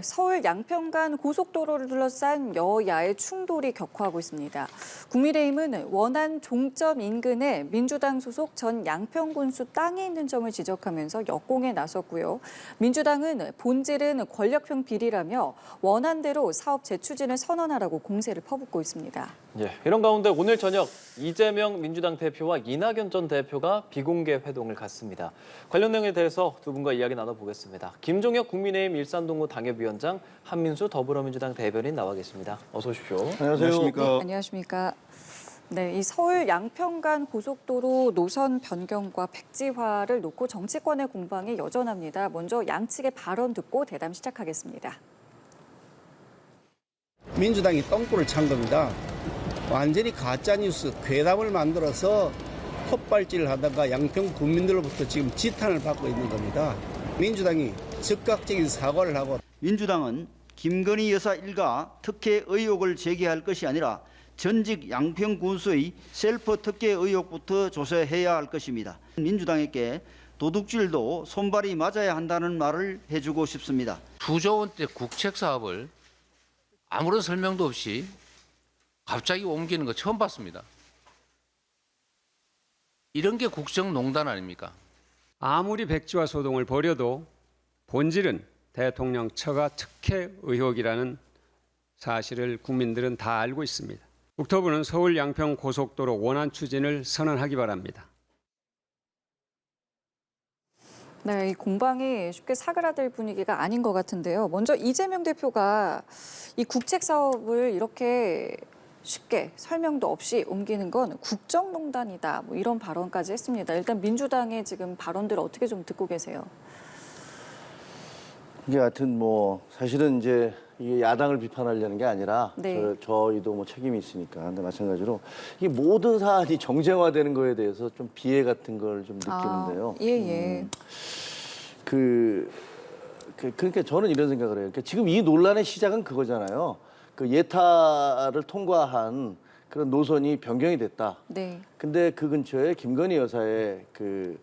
서울 양평간 고속도로를 둘러싼 여야의 충돌이 격화하고 있습니다. 국민의힘은 원안 종점 인근에 민주당 소속 전 양평군수 땅이 있는 점을 지적하면서 역공에 나섰고요. 민주당은 본질은 권력형 비리라며 원안대로 사업 재추진을 선언하라고 공세를 퍼붓고 있습니다. 이런 가운데 오늘 저녁 이재명 민주당 대표와 이낙연 전 대표가 비공개 회동을 갖습니다. 관련 내용에 대해서 두 분과 이야기 나눠보겠습니다. 김종혁 국민의힘 일산동구 당협위원장, 한민수 더불어민주당 대변인 나와 계십니다. 어서 오십시오. 안녕하십니까. 네, 안녕하십니까. 네, 이 서울 양평간 고속도로 노선 변경과 백지화를 놓고 정치권의 공방이 여전합니다. 먼저 양측의 발언 듣고 대담 시작하겠습니다. 민주당이 똥꼬를 찬 겁니다. 완전히 가짜뉴스, 괴담을 만들어서 헛발질을 하다가 양평 국민들로부터 지금 지탄을 받고 있는 겁니다. 민주당이 즉각적인 사과를 하고 민주당은 김건희 여사 일가 특혜 의혹을 제기할 것이 아니라 전직 양평 군수의 셀프 특혜 의혹부터 조사해야 할 것입니다. 민주당에게 도둑질도 손발이 맞아야 한다는 말을 해주고 싶습니다. 9조 원대 국책 사업을 아무런 설명도 없이 갑자기 옮기는 거 처음 봤습니다. 이런 게 국정농단 아닙니까? 아무리 백지화 소동을 벌여도 본질은 대통령 처가 특혜 의혹이라는 사실을 국민들은 다 알고 있습니다. 국토부는 서울 양평 고속도로 원안 추진을 선언하기 바랍니다. 네, 이 공방이 쉽게 사그라들 분위기가 아닌 것 같은데요. 먼저 이재명 대표가 이 국책 사업을 이렇게 쉽게 설명도 없이 옮기는 건 국정농단이다. 뭐 이런 발언까지 했습니다. 일단 민주당의 지금 발언들을 어떻게 좀 듣고 계세요? 이게 하여튼 뭐 사실은 이제 이게 야당을 비판하려는 게 아니라 네. 저희도 뭐 책임이 있으니까. 근데 마찬가지로 이 모든 사안이 정쟁화되는 거에 대해서 좀 비애 같은 걸 좀 느끼는데요. 예. 그러니까 저는 이런 생각을 해요. 그러니까 지금 이 논란의 시작은 그거잖아요. 그 예타를 통과한 그런 노선이 변경이 됐다. 네. 근데 그 근처에 김건희 여사의 그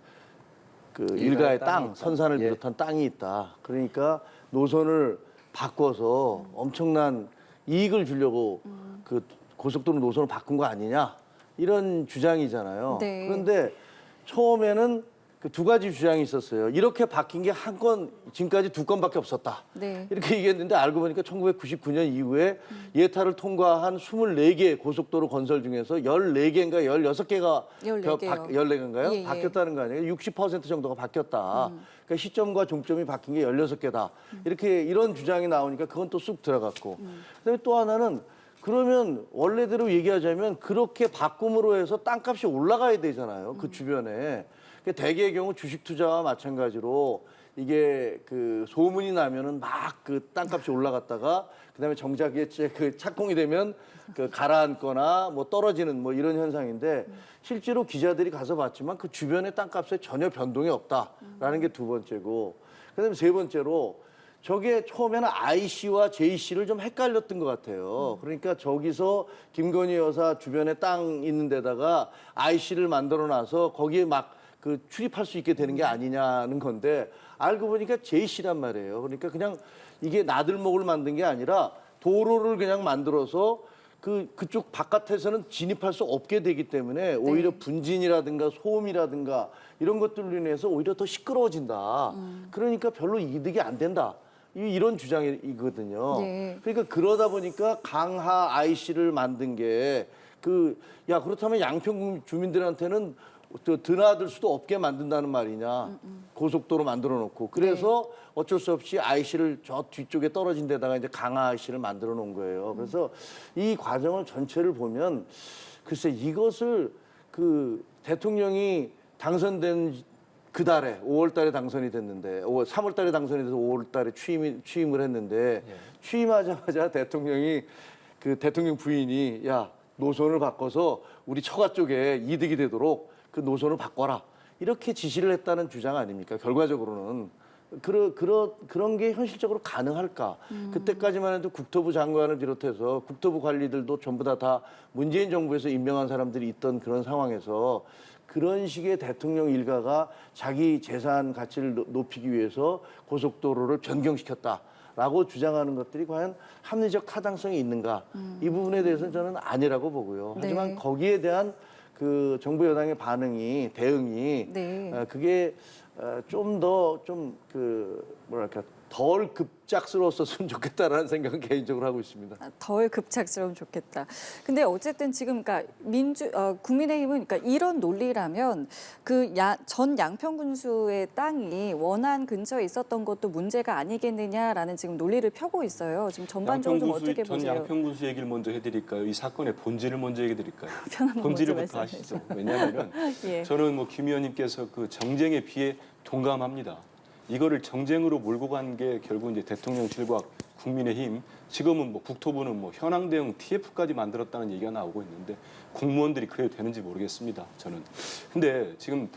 일가의 땅, 선산을 비롯한 땅이 있다. 그러니까 노선을 바꿔서 엄청난 이익을 주려고 그 고속도로 노선을 바꾼 거 아니냐. 이런 주장이잖아요. 네. 그런데 처음에는 그 두 가지 주장이 있었어요. 이렇게 바뀐 게 한 건, 지금까지 두 건밖에 없었다. 네. 이렇게 얘기했는데 알고 보니까 1999년 이후에 예타를 통과한 24개 고속도로 건설 중에서 14개인가 16개가 14개요. 14개인가요? 예. 바뀌었다는 거 아니에요? 60% 정도가 바뀌었다. 그러니까 시점과 종점이 바뀐 게 16개다. 이렇게 이런 주장이 나오니까 그건 또 쑥 들어갔고. 그다음에 또 하나는 그러면 원래대로 얘기하자면 그렇게 바꿈으로 해서 땅값이 올라가야 되잖아요. 그 주변에. 대개의 경우 주식 투자와 마찬가지로 이게 그 소문이 나면은 막 그 땅값이 올라갔다가 그다음에 정작 그 착공이 되면 그 가라앉거나 뭐 떨어지는 뭐 이런 현상인데 실제로 기자들이 가서 봤지만 그 주변의 땅값에 전혀 변동이 없다라는 게 두 번째고 그다음에 세 번째로 저게 처음에는 IC와 JC를 좀 헷갈렸던 것 같아요. 그러니까 저기서 김건희 여사 주변에 땅 있는 데다가 IC를 만들어 놔서 거기에 막 그 출입할 수 있게 되는 게 아니냐는 건데 알고 보니까 JC란 말이에요. 그러니까 그냥 이게 나들목을 만든 게 아니라 도로를 그냥 만들어서 그쪽 바깥에서는 진입할 수 없게 되기 때문에 오히려 분진이라든가 소음이라든가 이런 것들로 인해서 오히려 더 시끄러워진다. 그러니까 별로 이득이 안 된다. 이런 주장이거든요. 네. 그러니까 그러다 보니까 강하 IC를 만든 게 그렇다면 양평 주민들한테는 또 드나들 수도 없게 만든다는 말이냐. 고속도로 만들어 놓고. 그래서 어쩔 수 없이 IC를 저 뒤쪽에 떨어진 데다가 이제 강화 IC를 만들어 놓은 거예요. 그래서 이 과정을 전체를 보면 글쎄 이것을 그 대통령이 당선된 그 달에 5월 달에 당선이 됐는데 3월 달에 당선이 돼서 5월 달에 취임을 했는데 취임하자마자 대통령이 그 대통령 부인이 야, 노선을 바꿔서 우리 처가 쪽에 이득이 되도록 그 노선을 바꿔라. 이렇게 지시를 했다는 주장 아닙니까? 결과적으로는. 그런 게 현실적으로 가능할까? 그때까지만 해도 국토부 장관을 비롯해서 국토부 관리들도 전부 다 문재인 정부에서 임명한 사람들이 있던 그런 상황에서 그런 식의 대통령 일가가 자기 재산 가치를 높이기 위해서 고속도로를 변경시켰다. 라고 주장하는 것들이 과연 합리적 타당성이 있는가? 이 부분에 대해서는 저는 아니라고 보고요. 네. 하지만 거기에 대한 그 정부 여당의 대응이 네. 그게 좀 더 뭐랄까 덜 급작스러웠었으면 좋겠다라는 생각은 개인적으로 하고 있습니다. 덜 급작스러우면 좋겠다. 근데 어쨌든 지금 그러니까 국민의힘은 그러니까 이런 논리라면 그 전 양평군수의 땅이 원안 근처에 있었던 것도 문제가 아니겠느냐라는 지금 논리를 펴고 있어요. 지금 전반적으로 좀 어떻게 전 보세요? 양평군수 얘기를 먼저 해드릴까요? 이 사건의 본질을 먼저 얘기해드릴까요? 편한 거 먼저 본질부터 말씀해 하시죠. 왜냐하면 예. 저는 뭐 김 의원님께서 그 정쟁의 비에 동감합니다. 이거를 정쟁으로 몰고 간 게 결국 이제 대통령실과 국민의힘, 지금은 뭐 국토부는 뭐 현황 대응 TF까지 만들었다는 얘기가 나오고 있는데 공무원들이 그래도 되는지 모르겠습니다. 저는. 근데 지금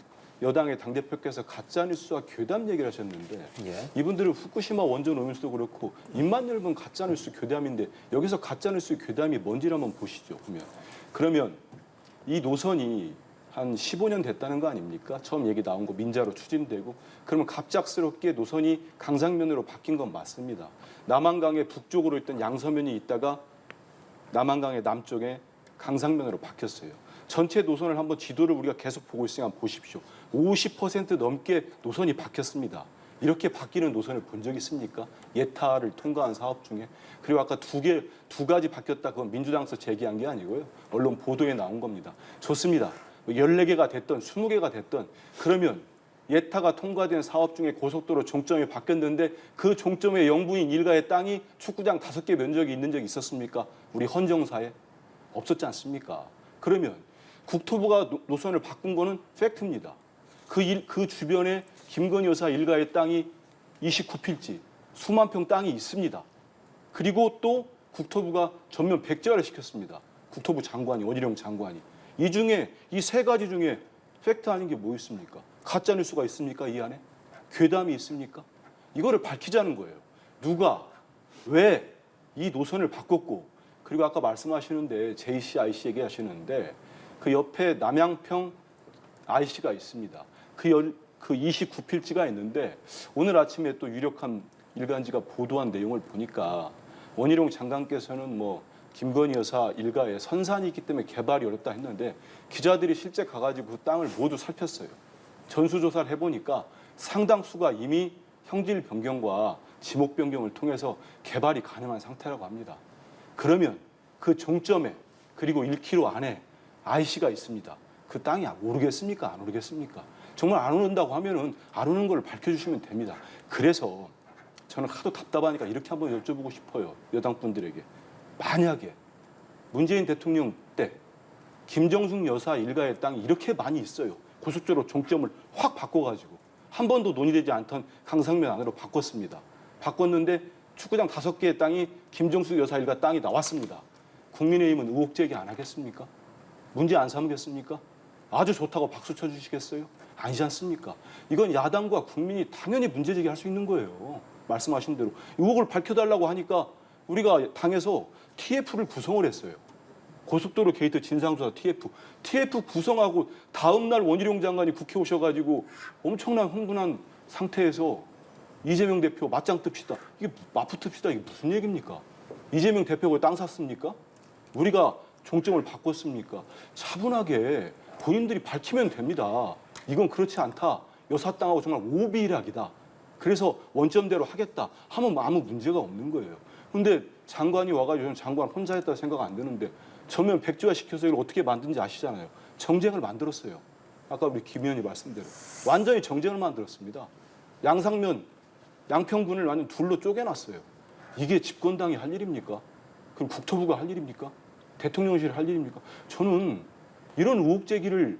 여당의 당대표께서 가짜뉴스와 괴담 얘기를 하셨는데 예. 이분들은 후쿠시마 원전 오염수도 그렇고 입만 열면 가짜뉴스 괴담인데 여기서 가짜뉴스 괴담이 뭔지를 한번 보시죠. 그러면 이 노선이 한 15년 됐다는 거 아닙니까? 처음 얘기 나온 거 민자로 추진되고 그러면 갑작스럽게 노선이 강상면으로 바뀐 건 맞습니다. 남한강의 북쪽으로 있던 양서면이 있다가 남한강의 남쪽에 강상면으로 바뀌었어요. 전체 노선을 한번 지도를 우리가 계속 보고 있으니까 한번 보십시오. 50% 넘게 노선이 바뀌었습니다. 이렇게 바뀌는 노선을 본 적 있습니까? 예타를 통과한 사업 중에. 그리고 아까 두 가지 바뀌었다. 그건 민주당에서 제기한 게 아니고요. 언론 보도에 나온 겁니다. 좋습니다. 14개가 됐던 20개가 됐던 그러면 예타가 통과된 사업 중에 고속도로 종점이 바뀌었는데 그 종점의 영부인 일가의 땅이 축구장 5개 면적이 있는 적이 있었습니까? 우리 헌정사에 없었지 않습니까? 그러면 국토부가 노선을 바꾼 거는 팩트입니다. 그 주변에 김건희 여사 일가의 땅이 29필지 수만 평 땅이 있습니다. 그리고 또 국토부가 전면 백지화를 시켰습니다. 국토부 장관이 원희룡 장관이. 이 중에 이 세 가지 중에 팩트 아닌 게 뭐 있습니까? 가짜 뉴스가 있습니까? 이 안에? 괴담이 있습니까? 이거를 밝히자는 거예요. 누가 왜 이 노선을 바꿨고 그리고 아까 말씀하시는데 JC, IC 얘기하시는데 그 옆에 남양평 IC가 있습니다. 그 29필지가 있는데 오늘 아침에 또 유력한 일간지가 보도한 내용을 보니까 원희룡 장관께서는 뭐 김건희 여사 일가에 선산이 있기 때문에 개발이 어렵다 했는데 기자들이 실제 가가지고 그 땅을 모두 살폈어요. 전수조사를 해보니까 상당수가 이미 형질 변경과 지목 변경을 통해서 개발이 가능한 상태라고 합니다. 그러면 그 종점에 그리고 1km 안에 IC가 있습니다. 그 땅이 오르겠습니까? 안 오르겠습니까? 정말 안 오른다고 하면은 안 오는 걸 밝혀주시면 됩니다. 그래서 저는 하도 답답하니까 이렇게 한번 여쭤보고 싶어요. 여당 분들에게. 만약에 문재인 대통령 때 김정숙 여사 일가의 땅이 이렇게 많이 있어요. 고속도로 종점을 확 바꿔가지고 한 번도 논의되지 않던 강상면 안으로 바꿨습니다. 바꿨는데 축구장 5개의 땅이 김정숙 여사 일가 땅이 나왔습니다. 국민의힘은 의혹 제기 안 하겠습니까? 문제 안 삼겠습니까? 아주 좋다고 박수 쳐주시겠어요? 아니지 않습니까? 이건 야당과 국민이 당연히 문제 제기할 수 있는 거예요. 말씀하신 대로. 의혹을 밝혀달라고 하니까 우리가 당에서 TF를 구성을 했어요. 고속도로 게이트 진상조사 TF 구성하고 다음 날 원희룡 장관이 국회 오셔가지고 엄청난 흥분한 상태에서 이재명 대표 맞짱 뜹시다. 이게 맞붙 틉시다. 이게 무슨 얘기입니까? 이재명 대표가 땅 샀습니까? 우리가 종점을 바꿨습니까? 차분하게 본인들이 밝히면 됩니다. 이건 그렇지 않다. 여사 땅하고 정말 오비일학이다. 그래서 원점대로 하겠다 하면 아무 문제가 없는 거예요. 근데 장관이 와가지고 저는 장관 혼자 했다고 생각 안 드는데 전면 백지화 시켜서 이걸 어떻게 만든지 아시잖아요. 정쟁을 만들었어요. 아까 우리 김 의원이 말씀대로. 완전히 정쟁을 만들었습니다. 양평군을 완전 둘로 쪼개놨어요. 이게 집권당이 할 일입니까? 그럼 국토부가 할 일입니까? 대통령실이 할 일입니까? 저는 이런 의혹 제기를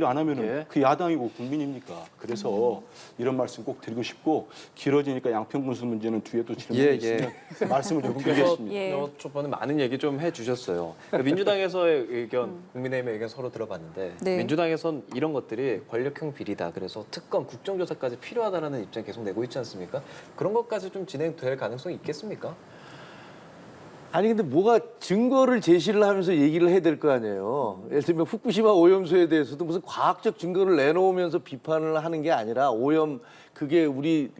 안 하면은 예. 그 야당이고 국민입니까? 그래서 이런 말씀 꼭 드리고 싶고 길어지니까 양평군수 문제는 뒤에 또 질문이 있으면 말씀을 좀 드리겠습니다. 예. 저번에 많은 얘기 좀 해주셨어요. 민주당에서의 의견, 국민의힘의 의견 서로 들어봤는데 네. 민주당에선 이런 것들이 권력형 비리다. 그래서 특검, 국정조사까지 필요하다는 입장 계속 내고 있지 않습니까? 그런 것까지 좀 진행될 가능성이 있겠습니까? 아니 근데 뭐가 증거를 제시를 하면서 얘기를 해야 될 거 아니에요. 예를 들면 후쿠시마 오염수에 대해서도 무슨 과학적 증거를 내놓으면서 비판을 하는 게 아니라 오염 그게 우리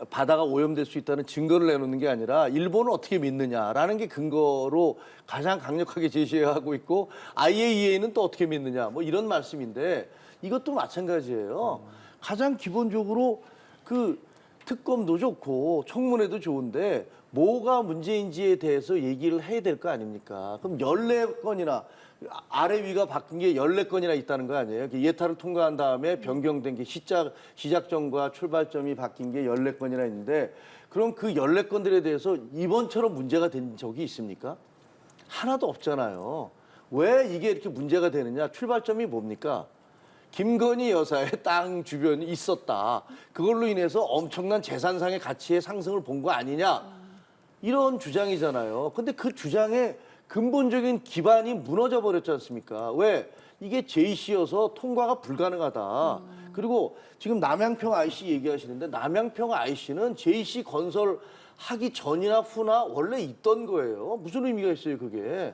바다가 오염될 수 있다는 증거를 내놓는 게 아니라 일본을 어떻게 믿느냐라는 게 근거로 가장 강력하게 제시하고 있고 IAEA는 또 어떻게 믿느냐 뭐 이런 말씀인데 이것도 마찬가지예요. 가장 기본적으로 그 특검도 좋고 청문회도 좋은데 뭐가 문제인지에 대해서 얘기를 해야 될 거 아닙니까? 그럼 14건이나 아래 위가 바뀐 게 14건이나 있다는 거 아니에요? 예타를 통과한 다음에 변경된 게 시작점과 출발점이 바뀐 게 14건이나 있는데 그럼 그 14건들에 대해서 이번처럼 문제가 된 적이 있습니까? 하나도 없잖아요. 왜 이게 이렇게 문제가 되느냐? 출발점이 뭡니까? 김건희 여사의 땅 주변이 있었다. 그걸로 인해서 엄청난 재산상의 가치의 상승을 본 거 아니냐? 이런 주장이잖아요. 근데 그 주장의 근본적인 기반이 무너져 버렸지 않습니까? 왜? 이게 JC여서 통과가 불가능하다. 그리고 지금 남양평 IC 얘기하시는데 남양평 IC는 JC 건설하기 전이나 후나 원래 있던 거예요. 무슨 의미가 있어요, 그게?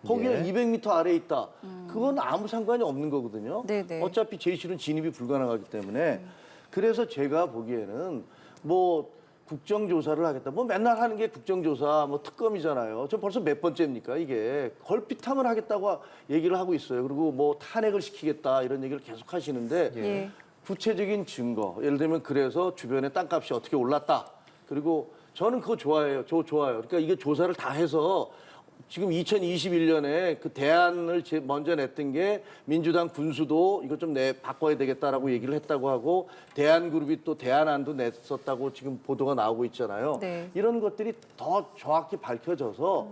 거기는 200m 아래에 있다. 그건 아무 상관이 없는 거거든요. 네네. 어차피 JC는 진입이 불가능하기 때문에. 그래서 제가 보기에는 뭐 국정조사를 하겠다. 뭐 맨날 하는 게 국정조사, 뭐 특검이잖아요. 저 벌써 몇 번째입니까, 이게. 걸핏하면 하겠다고 얘기를 하고 있어요. 그리고 뭐 탄핵을 시키겠다 이런 얘기를 계속 하시는데 예. 구체적인 증거. 예를 들면 그래서 주변에 땅값이 어떻게 올랐다. 그리고 저는 그거 좋아해요. 좋아요. 그러니까 이게 조사를 다 해서 지금 2021년에 그 대안을 먼저 냈던 게 민주당 군수도 이거 좀 바꿔야 되겠다라고 얘기를 했다고 하고 대안그룹이 또 대안안도 냈었다고 지금 보도가 나오고 있잖아요. 네. 이런 것들이 더 정확히 밝혀져서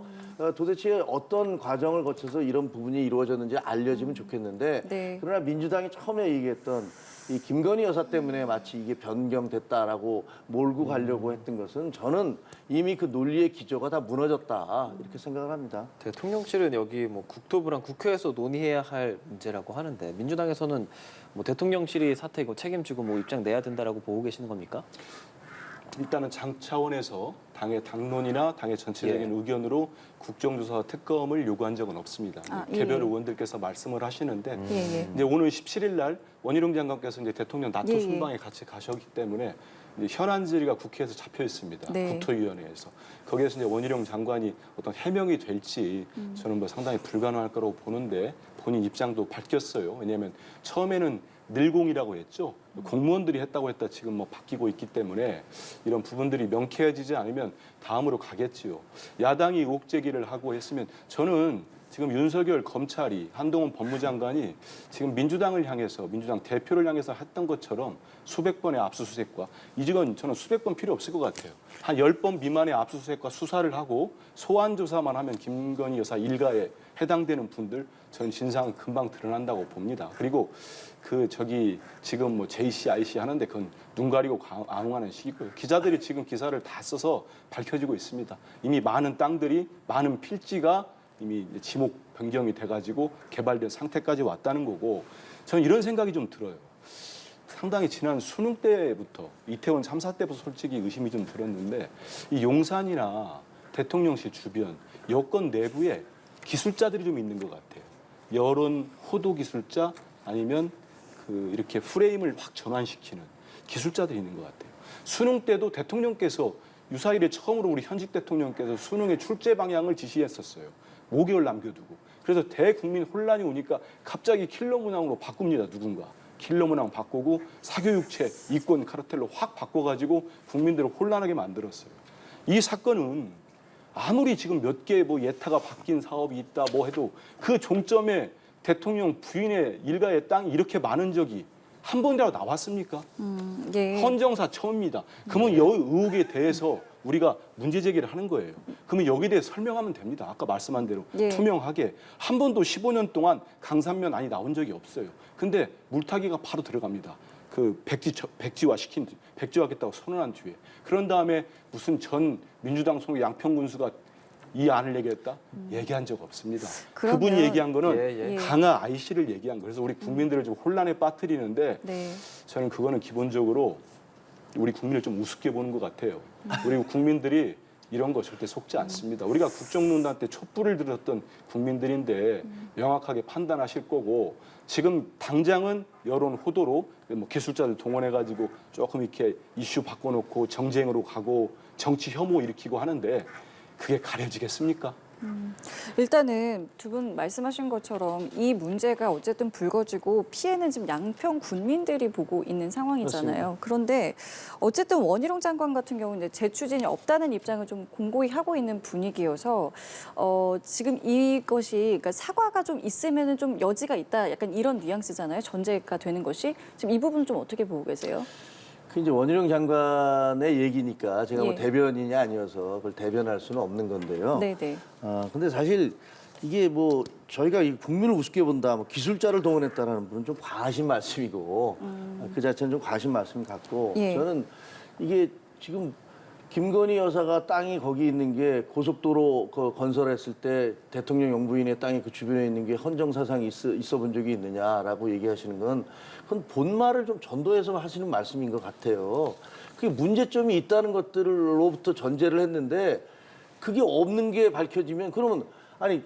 도대체 어떤 과정을 거쳐서 이런 부분이 이루어졌는지 알려지면 좋겠는데 네. 그러나 민주당이 처음에 얘기했던 이 김건희 여사 때문에 마치 이게 변경됐다라고 몰고 가려고 했던 것은 저는 이미 그 논리의 기조가 다 무너졌다 이렇게 생각을 합니다. 대통령실은 여기 뭐 국토부랑 국회에서 논의해야 할 문제라고 하는데 민주당에서는 뭐 대통령실이 사태 이거 책임지고 뭐 입장 내야 된다라고 보고 계시는 겁니까? 일단은 장 차원에서 당의 당론이나 당의 전체적인 예. 의견으로 국정조사 특검을 요구한 적은 없습니다. 개별 예. 의원들께서 말씀을 하시는데 예. 이제 오늘 17일 날 원희룡 장관께서 이제 대통령 나토 예. 순방에 같이 가셨기 때문에 이제 현안 질의가 국회에서 잡혀 있습니다. 네. 국토위원회에서 거기에서 이제 원희룡 장관이 어떤 해명이 될지 저는 뭐 상당히 불가능할 거라고 보는데 본인 입장도 밝혔어요. 왜냐하면 처음에는 늘공이라고 했죠. 공무원들이 했다고 했다 지금 뭐 바뀌고 있기 때문에 이런 부분들이 명쾌해지지 않으면 다음으로 가겠지요. 야당이 의혹 제기를 하고 했으면 저는 지금 윤석열 검찰이 한동훈 법무장관이 지금 민주당을 향해서 민주당 대표를 향해서 했던 것처럼 수백 번의 압수수색과 이건 저는 수백 번 필요 없을 것 같아요. 한 10번 미만의 압수수색과 수사를 하고 소환 조사만 하면 김건희 여사 일가에 해당되는 분들 저는 진상은 금방 드러난다고 봅니다. 그리고 지금 뭐 JC, IC 하는데 그건 눈 가리고 아웅하는 시기고요. 기자들이 지금 기사를 다 써서 밝혀지고 있습니다. 이미 많은 땅들이 많은 필지가 이미 지목 변경이 돼가지고 개발된 상태까지 왔다는 거고 저는 이런 생각이 좀 들어요. 상당히 지난 수능 때부터 이태원 참사 때부터 솔직히 의심이 좀 들었는데 이 용산이나 대통령실 주변 여권 내부에 기술자들이 좀 있는 것 같아요. 여론 호도 기술자 아니면 이렇게 프레임을 확 전환시키는 기술자들이 있는 것 같아요. 수능 때도 대통령께서 유사일에 처음으로 우리 현직 대통령께서 수능의 출제 방향을 지시했었어요. 5개월 남겨두고. 그래서 대국민 혼란이 오니까 갑자기 킬러 문항으로 바꿉니다. 누군가. 킬러 문항 바꾸고 사교육체, 이권 카르텔로 확 바꿔가지고 국민들을 혼란하게 만들었어요. 이 사건은 아무리 지금 몇 개 뭐 예타가 바뀐 사업이 있다 뭐 해도 그 종점에 대통령 부인의 일가의 땅이 이렇게 많은 적이 한 번이라도 나왔습니까? 예. 헌정사 처음입니다. 그러면 이 의혹에 대해서 우리가 문제 제기를 하는 거예요. 그러면 여기에 대해 설명하면 됩니다. 아까 말씀한 대로 예. 투명하게 한 번도 15년 동안 강산면 안이 나온 적이 없어요. 근데 물타기가 바로 들어갑니다. 그 백지화하겠다고 선언한 뒤에 그런 다음에 무슨 전 민주당 소속 양평 군수가 이 안을 얘기했다? 얘기한 적 없습니다. 그러면- 그분이 얘기한 거는 예. 강화 IC를 얘기한 거예요. 그래서 우리 국민들을 좀 혼란에 빠뜨리는데 네. 저는 그거는 기본적으로 우리 국민을 좀 우습게 보는 것 같아요. 우리 국민들이 이런 거 절대 속지 않습니다. 우리가 국정농단 때 촛불을 들었던 국민들인데 명확하게 판단하실 거고 지금 당장은 여론 호도로 뭐 기술자들 동원해가지고 조금 이렇게 이슈 바꿔놓고 정쟁으로 가고 정치 혐오 일으키고 하는데 그게 가려지겠습니까? 일단은 두 분 말씀하신 것처럼 이 문제가 어쨌든 불거지고 피해는 지금 양평 군민들이 보고 있는 상황이잖아요. 그렇습니다. 그런데 어쨌든 원희룡 장관 같은 경우는 재추진이 없다는 입장을 좀 공고히 하고 있는 분위기여서 지금 이것이 그러니까 사과가 좀 있으면은 좀 여지가 있다. 약간 이런 뉘앙스잖아요. 전제가 되는 것이 지금 이 부분 좀 어떻게 보고 계세요? 그 이제 원희룡 장관의 얘기니까 제가 뭐 예. 대변인이 아니어서 그걸 대변할 수는 없는 건데요. 네네. 근데 사실 이게 뭐 저희가 이 국민을 우습게 본다, 뭐 기술자를 동원했다라는 분은 좀 과하신 말씀이고 그 자체는 좀 과하신 말씀 같고 예. 저는 이게 지금 김건희 여사가 땅이 거기 있는 게 고속도로 그 건설했을 때 대통령 영부인의 땅이 그 주변에 있는 게 헌정사상이 있어 본 적이 있느냐라고 얘기하시는 건 그건 본말을 좀 전도해서 하시는 말씀인 것 같아요. 그게 문제점이 있다는 것들로부터 전제를 했는데 그게 없는 게 밝혀지면 그러면 아니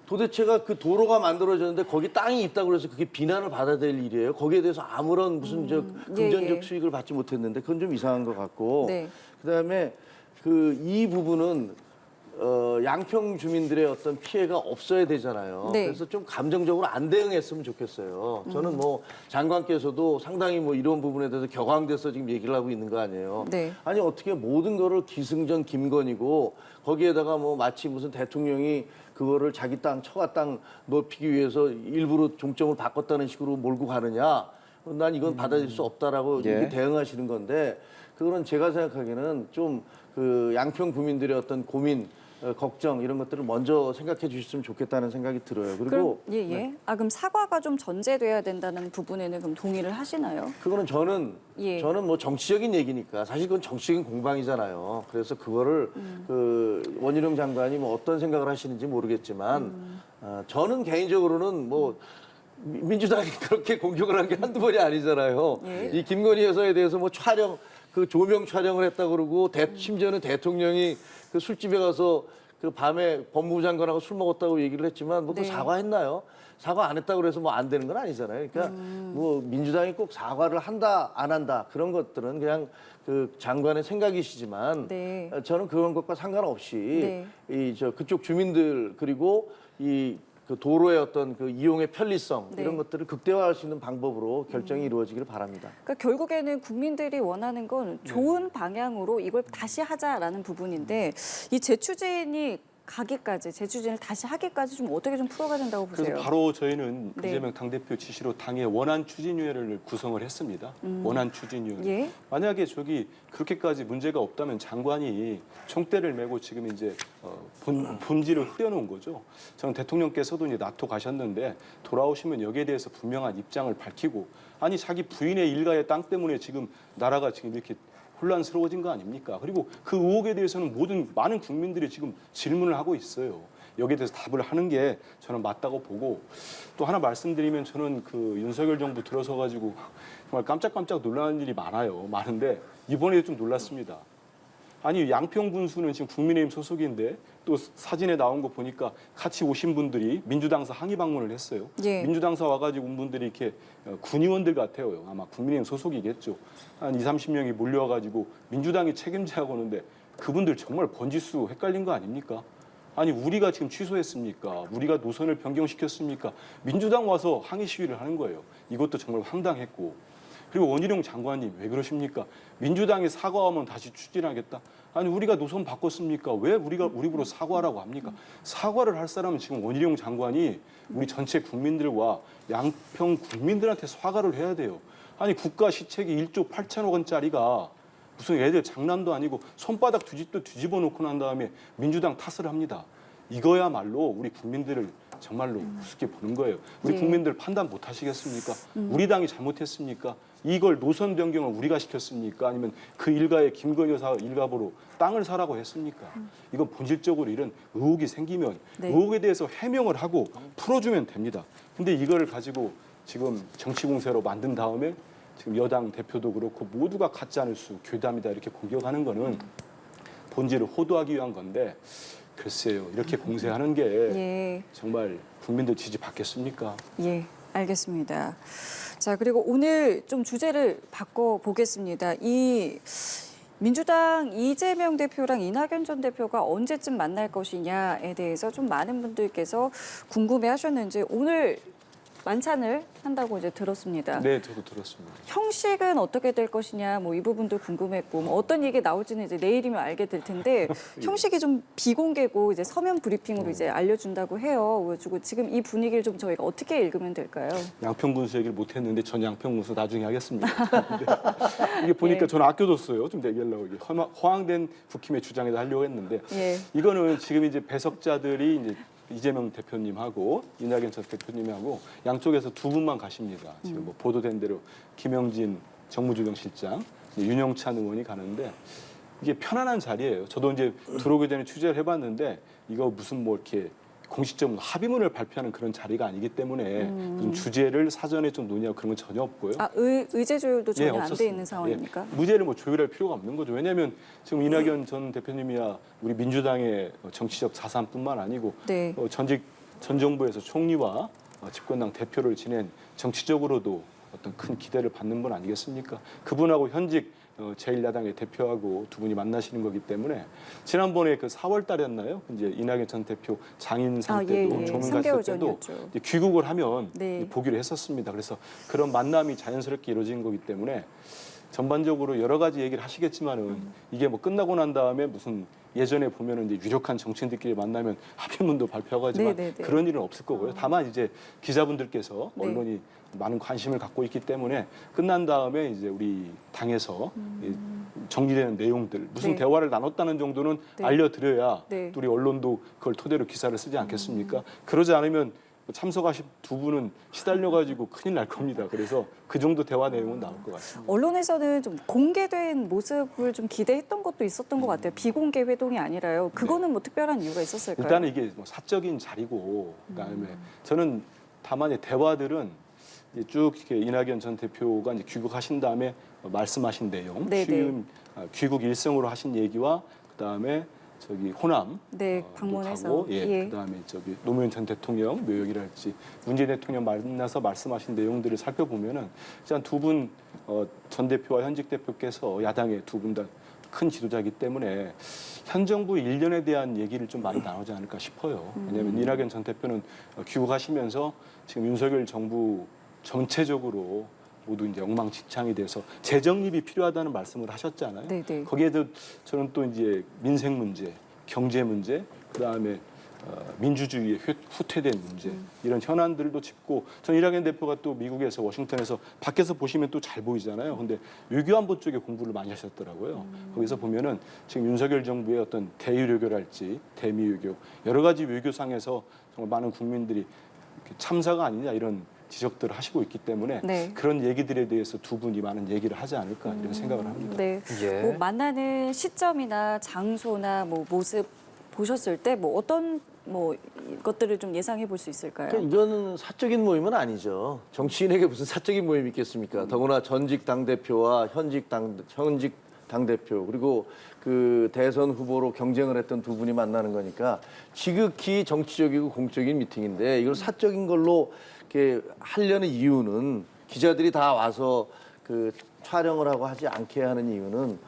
도대체가 그 도로가 만들어졌는데 거기 땅이 있다고 그래서 그게 비난을 받아야 될 일이에요. 거기에 대해서 아무런 무슨 금전적 예. 수익을 받지 못했는데 그건 좀 이상한 것 같고 네. 그다음에 그 이 부분은 양평 주민들의 어떤 피해가 없어야 되잖아요. 네. 그래서 좀 감정적으로 안 대응했으면 좋겠어요. 저는 뭐 장관께서도 상당히 뭐 이런 부분에 대해서 격앙돼서 지금 얘기를 하고 있는 거 아니에요. 네. 아니 어떻게 모든 거를 기승전 김건희고 거기에다가 뭐 마치 무슨 대통령이 그거를 자기 땅 처가 땅 높이기 위해서 일부러 종점을 바꿨다는 식으로 몰고 가느냐. 난 이건 받아들일 수 없다라고 예. 이렇게 대응하시는 건데 그거는 제가 생각하기에는 좀 그 양평 구민들의 어떤 고민, 걱정 이런 것들을 먼저 생각해 주셨으면 좋겠다는 생각이 들어요. 그리고 그럼 예. 그럼 사과가 좀 전제돼야 된다는 부분에는 그럼 동의를 하시나요? 그거는 저는 예. 뭐 정치적인 얘기니까 사실 그건 정치적인 공방이잖아요. 그래서 그거를 그 원희룡 장관이 뭐 어떤 생각을 하시는지 모르겠지만 저는 개인적으로는 뭐 민주당이 그렇게 공격을 한 게 한두 번이 아니잖아요. 예. 이 김건희 여사에 대해서 뭐 그 조명 촬영을 했다 그러고 심지어는 대통령이 그 술집에 가서 그 밤에 법무부 장관하고 술 먹었다고 얘기를 했지만 뭐 그 네. 사과했나요? 사과 안 했다고 그래서 뭐 안 되는 건 아니잖아요. 그러니까 뭐 민주당이 꼭 사과를 한다 안 한다 그런 것들은 그냥 그 장관의 생각이시지만 네. 저는 그런 것과 상관없이 네. 그쪽 주민들 그리고 그 도로의 어떤 그 이용의 편리성 네. 이런 것들을 극대화할 수 있는 방법으로 결정이 이루어지기를 바랍니다. 그러니까 결국에는 국민들이 원하는 건 좋은 방향으로 이걸 다시 하자라는 부분인데 이 재추진이 가기까지 재추진을 다시 하기까지 좀 어떻게 좀 풀어가야 된다고 보세요? 그래서 바로 저희는 네. 이재명 당대표 지시로 당의 원안 추진위원회를 구성을 했습니다. 원안 추진위원회. 예. 만약에 저기 그렇게까지 문제가 없다면 장관이 총대를 메고 지금 이제 본질을 흐려놓은 거죠. 저는 대통령께서도 이제 나토 가셨는데 돌아오시면 여기에 대해서 분명한 입장을 밝히고 아니 자기 부인의 일가의 땅 때문에 지금 나라가 지금 이렇게 혼란스러워진 거 아닙니까? 그리고 그 의혹에 대해서는 많은 국민들이 지금 질문을 하고 있어요. 여기에 대해서 답을 하는 게 저는 맞다고 보고 또 하나 말씀드리면 저는 그 윤석열 정부 들어서 가지고 정말 깜짝깜짝 놀라는 일이 많은데 이번에도 좀 놀랐습니다. 아니 양평 군수는 지금 국민의힘 소속인데 또 사진에 나온 거 보니까 같이 오신 분들이 민주당사 항의 방문을 했어요. 예. 민주당사 와가지고 온 분들이 이렇게 군의원들 같아요. 아마 국민의힘 소속이겠죠. 한 20-30명이 몰려와가지고 민주당이 책임져하고 오는데 그분들 정말 번지수 헷갈린 거 아닙니까? 아니 우리가 지금 취소했습니까? 우리가 노선을 변경시켰습니까? 민주당 와서 항의 시위를 하는 거예요. 이것도 정말 황당했고. 그리고 원희룡 장관님 왜 그러십니까? 민주당이 사과하면 다시 추진하겠다. 아니 우리가 노선 바꿨습니까? 왜 우리가 우리 보러 사과하라고 합니까? 사과를 할 사람은 지금 원희룡 장관이 우리 전체 국민들과 양평 국민들한테 사과를 해야 돼요. 아니 국가 시책이 1조 8천억 원짜리가 무슨 애들 장난도 아니고 손바닥 뒤집어 놓고 난 다음에 민주당 탓을 합니다. 이거야말로 우리 국민들을 정말로 우습게 보는 거예요. 우리 예. 국민들 판단 못 하시겠습니까? 우리 당이 잘못했습니까? 이걸 노선 변경을 우리가 시켰습니까? 아니면 그 일가의 김건희 여사 일가보로 땅을 사라고 했습니까? 이건 본질적으로 이런 의혹이 생기면 네. 의혹에 대해서 해명을 하고 풀어주면 됩니다. 근데 이거를 가지고 지금 정치 공세로 만든 다음에 지금 여당 대표도 그렇고 모두가 가짜뉴스, 괴담이다 이렇게 공격하는 거는 본질을 호도하기 위한 건데 글쎄요. 이렇게 공세하는 게 예. 정말 국민들 지지 받겠습니까? 예, 알겠습니다. 자, 그리고 오늘 좀 주제를 바꿔보겠습니다. 이 민주당 이재명 대표랑 이낙연 전 대표가 언제쯤 만날 것이냐에 대해서 좀 많은 분들께서 궁금해하셨는지 오늘 만찬을 한다고 이제 들었습니다. 네, 저도 들었습니다. 형식은 어떻게 될 것이냐, 뭐 이 부분도 궁금했고, 뭐 어떤 얘기 나올지는 이제 내일이면 알게 될 텐데 형식이 좀 비공개고 이제 서면 브리핑으로 이제 알려준다고 해요. 그래가지고 지금 이 분위기를 좀 저희가 어떻게 읽으면 될까요? 양평군수 얘기를 못했는데 전 양평군수 나중에 하겠습니다. 근데 이게 보니까 예. 저는 아껴뒀어요. 좀 얘기하려고 이게 허황된 국힘의 주장에도 하려고 했는데 예. 이거는 지금 이제 배석자들이 이제 이재명 대표님하고 이낙연 전 대표님하고 양쪽에서 두 분만 가십니다. 지금 뭐 보도된 대로 김영진 정무조정실장, 윤영찬 의원이 가는데 이게 편안한 자리예요. 저도 이제 들어오기 전에 취재를 해봤는데 이거 무슨 뭐 이렇게 공식적으로 합의문을 발표하는 그런 자리가 아니기 때문에 무슨 주제를 사전에 좀 논의하고 그런 건 전혀 없고요. 아, 의제 조율도 전혀 안 돼 없었습니다. 있는 상황입니까? 예, 무죄를 뭐 조율할 필요가 없는 거죠. 왜냐하면 지금 이낙연 전 대표님이야 우리 민주당의 정치적 자산뿐만 아니고 네. 전 정부에서 총리와 집권당 대표를 지낸 정치적으로도 어떤 큰 기대를 받는 분 아니겠습니까? 그분하고 현직 제1야당의 대표하고 두 분이 만나시는 거기 때문에 지난번에 그 4월 달이었나요? 이제 이낙연 전 대표 장인상 때도 예. 조문 3개월 갔을 때도 전이었죠. 이제 귀국을 하면 네. 보기로 했었습니다. 그래서 그런 만남이 자연스럽게 이루어진 거기 때문에 전반적으로 여러 가지 얘기를 하시겠지만은 이게 뭐 끝나고 난 다음에 무슨 예전에 보면은 이제 유력한 정치인들끼리 만나면 합의문도 발표하고 하지만 네. 그런 일은 없을 거고요. 다만 이제 기자분들께서 네. 언론이 많은 관심을 갖고 있기 때문에 끝난 다음에 이제 우리 당에서 이 정리되는 내용들 무슨 네. 대화를 나눴다는 정도는 네. 알려드려야 네. 또 우리 언론도 그걸 토대로 기사를 쓰지 않겠습니까? 그러지 않으면 참석하신 두 분은 시달려가지고 큰일 날 겁니다. 그래서 그 정도 대화 내용은 나올 것 같습니다. 언론에서는 좀 공개된 모습을 좀 기대했던 것도 있었던 것 같아요. 비공개 회동이 아니라요. 그거는 뭐 특별한 이유가 있었을까요? 일단은 이게 뭐 사적인 자리고 그다음에 저는 다만 이 대화들은 이제 쭉 이렇게 이낙연 전 대표가 이제 귀국하신 다음에 말씀하신 내용, 네네. 귀국 일성으로 하신 얘기와 그다음에 저기 호남 네, 또 방문해서. 가고, 예. 그다음에 저기 노무현 전 대통령 묘역이랄지 문재인 대통령 만나서 말씀하신 내용들을 살펴보면은 일단 두 분 전 대표와 현직 대표께서 야당의 두 분 다 큰 지도자이기 때문에 현 정부 일년에 대한 얘기를 좀 많이 나오지 않을까 싶어요. 왜냐하면 이낙연 전 대표는 귀국하시면서 지금 윤석열 정부 전체적으로 모두 이제 엉망진창이 돼서 재정립이 필요하다는 말씀을 하셨잖아요. 네네. 거기에도 저는 또 이제 민생 문제, 경제 문제, 그 다음에 민주주의의 후퇴된 문제 이런 현안들도 짚고 전 이낙연 대표가 또 미국에서 워싱턴에서 밖에서 보시면 또 잘 보이잖아요. 근데 외교안보 쪽에 공부를 많이 하셨더라고요. 거기서 보면은 지금 윤석열 정부의 어떤 대외외교랄지 대미외교 여러 가지 외교상에서 정말 많은 국민들이 이렇게 참사가 아니냐 이런 지적들을 하시고 있기 때문에 네. 그런 얘기들에 대해서 두 분이 많은 얘기를 하지 않을까 이런 생각을 합니다. 네. 예. 뭐 만나는 시점이나 장소나 뭐 모습 보셨을 때 뭐 어떤 뭐 것들을 좀 예상해 볼 수 있을까요? 그러니까 이거는 사적인 모임은 아니죠. 정치인에게 무슨 사적인 모임이 있겠습니까? 더구나 전직 당대표와 현직 당대표 그리고 그 대선 후보로 경쟁을 했던 두 분이 만나는 거니까 지극히 정치적이고 공적인 미팅인데 이걸 사적인 걸로 이렇게 하려는 이유는 기자들이 다 와서 그 촬영을 하고 하지 않게 하는 이유는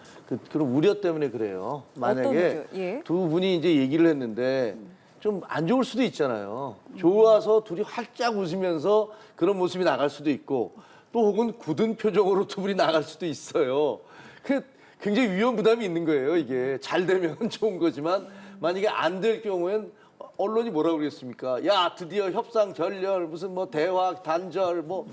그런 우려 때문에 그래요. 만약에 어떤 우려? 예. 두 분이 이제 얘기를 했는데 좀 안 좋을 수도 있잖아요. 좋아서 둘이 활짝 웃으면서 그런 모습이 나갈 수도 있고 또 혹은 굳은 표정으로 두 분이 나갈 수도 있어요. 그 굉장히 위험 부담이 있는 거예요. 이게 잘 되면 좋은 거지만 만약에 안 될 경우엔 언론이 뭐라고 그러겠습니까? 야 드디어 협상 결렬 무슨 뭐 대화 단절 뭐